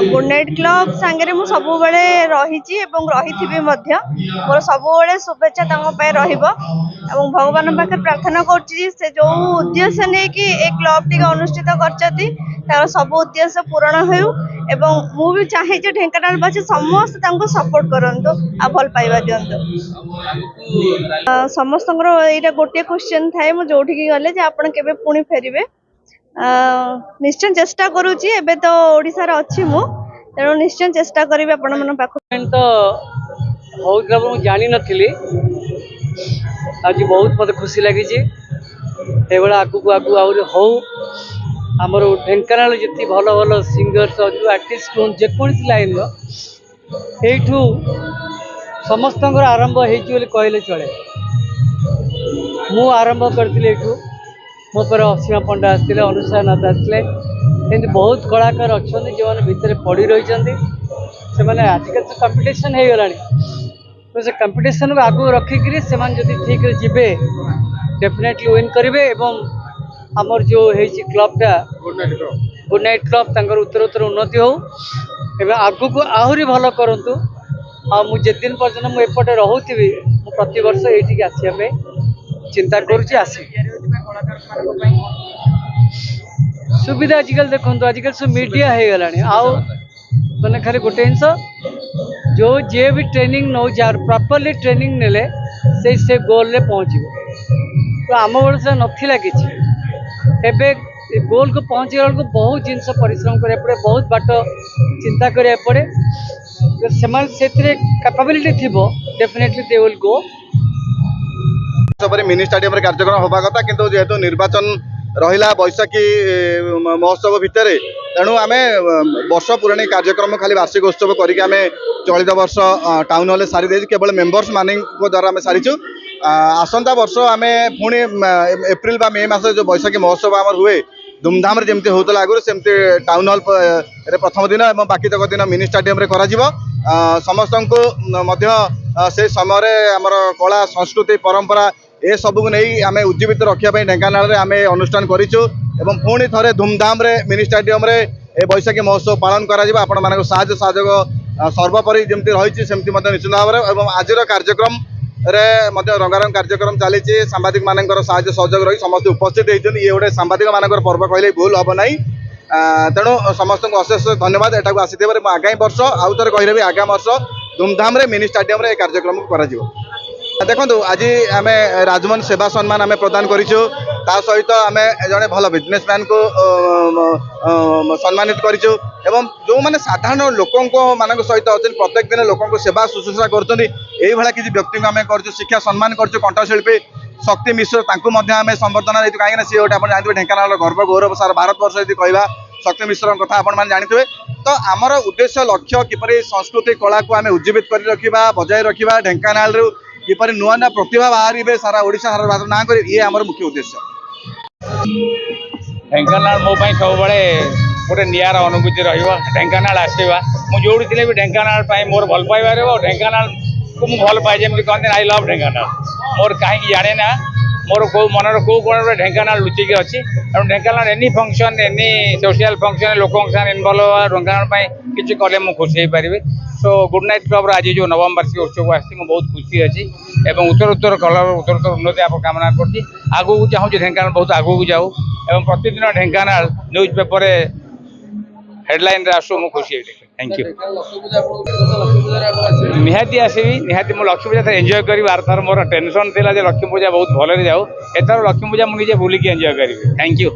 Good night club सांगे मु सब रही मोर सब शुभेच्छा भगवान पाखे प्रार्थना कर जो उद्देश्य नहीं कि एक क्लब टी अनुष्ठित कर सब उद्देश्य पूरण हो मु भी चाहे ढेंकानालवासी समस्त सपोर्ट करूँ आ भल पाइबा दिंतु समस्त यहाँ गोटे क्वेश्चन थाए मुझे गले आप पुणी फेरबे निश्चय चेष्टा करुँची एबे तो ओडिसा रे अछि मु तेणु निश्चय चेष्टा करी आपण मन पाख तो होगा मु जानी नथिली आज बहुत मत खुशी लगी एभला आगू आगू आहुरी हो आमर ढेंकानाल जी भल भल सिंगर्स आर्टिस्ट हूँ जेकोसी लाइन रू समस्त आरंभ हो कहले चले मु आरंभ करी मो पर असीमा पंडा आसते अनुषा नाथ आसते एमती बहुत कलाकार अच्छा जो मैंने भितर पड़ी रही से आजिकल तो कंपटीशन हो गला तो से कंपटीशन को आगू रखिकी से ठीक जीवे डेफिनेटली विन करेंगे आमर जो क्लबटा गुड नाइट क्लब उत्तर उन्नति हो आगू को आहरी भल करूँ मुझे दिन पर्यटन मुझे एपटे रोथी प्रति वर्ष ये आसपा चिंता करुँची आस सुविधा आजिकल देखो आजिकल सब मीडिया हो गला मैंने खाली गोटे जिन जो जी भी ट्रेनिंग नौ जार प्रॉपर्ली ट्रेनिंग नेले से गोल रे पहुँच तो आम बड़े से नाला कि गोल को पहुँचला बेलू बहुत जिनस परिश्रम करा पड़े बहुत बाट चिंता करा पड़े से कैपेबिलिटी थी definitely they will go mini stadium कार्यक्रम होगा कथा किंतु जेहेतु निर्वाचन रहा बैशाखी महोत्सव भितर तेणु आम वर्ष पुराणी कार्यक्रम खाली वार्षिक उत्सव करके चलित वर्ष टाउन हॉल सारी दे केवल मेंबर्स मान द्वारा आम सारीचु आसंता वर्ष आम पुणी एप्रिल बा मे मास जो बैशाखी महोत्सव आम हुए धूमधाम जमी होता आगुरी सेमती टाउन हॉल प्रथम दिन और बाकी तक दिन मिनी स्टाडियम समस्त को से समय आमर कला संस्कृति परंपरा ए सब को नहीं आम उज्जीवित रखापी ढेंकानाल आम अनुष्ठान करूँ पुणी थे धूमधाम मिनी स्टाडियम बैशाखी महोत्सव पालन कर सहयोग सर्वोपरि जमी रही सेमती निश्चित भाव में आज कार्यक्रम रंगारंग कार्यक्रम चली सांबादिक मान सहयोग रही समस्त उपस्थित होती ये गोटे सांबादिक मान पर्व कहले भूल हम ना तेणु समस्त को अशेष धन्यवाद एटा आसी आगामी वर्ष आउ थे कही आगामी वर्ष धूमधाम मिनी स्टाडियम कार्यक्रम कर देखो आज आम राजमोहन सेवा सम्मान आम प्रदान करूँ सहित आम जड़े भल बिजनेसमैन को सम्मानित करूँ जो मैंने साधारण लोकों मान सहित अच्छे प्रत्येक दिन लोक सेवा शुश्रूषा कर किसी व्यक्ति को आम कर शिक्षा सम्मान कर कंठशिल्पी शक्ति मिश्र आम संबर्धना कहीं सी गोटे आप जानते ढेंकानाल गर्व गौरव सारा भारत वर्ष यदि कहवा शक्ति मिश्र कथा आप जानते तो आमर उद्देश्य लक्ष्य किपर संस्कृति कला को आम उज्जीवित कर रखा बजाय रखा ढेंकानाल किपर नुआ नुआ प्रतिभा बाहर सारा ओडिशा सारा भारत ना कर ये आमर मुख्य उद्देश्य ढेंकानाल मो सब गोटे निआरा अनुभूति ढेंकानाल आसवा मुझे थी भी ढेंकानाल मोर भल पाइबार ढेंकानाल को मुझे भल पाए जमी कहते आई लव ढेंकानाल मोर कहीं जाने ना मोर कौ मनर कौ कोण ढेंकानाल लुचिकी अच्छी Dhenkanal any function any social function लोक इनवल्व ढेंकानाल किसी कले मुझे खुशी हो पारि सो गुड नाइट क्लब आज जो नवम वार्षिक उत्सव आसी बहुत खुशी अच्छी उत्तर उत्तर कलर उत्तर उत्तर उन्नति आप कामना कर चाहूँ ढेंकानाल बहुत आगू को जाऊ प्रतिदिन ढेंकानाल न्यूज पेपर हेडलाइन आसू मुझे खुशी थैंक यू निहाती आसबि निहाती मुझे लक्ष्मी पूजा एंजॉय करी आर मोर टेंशन थी लक्ष्मी पूजा बहुत भल जाऊ एथर लक्ष्मी पूजा मुझे बुलिकी एंजॉय करी थैंक यू।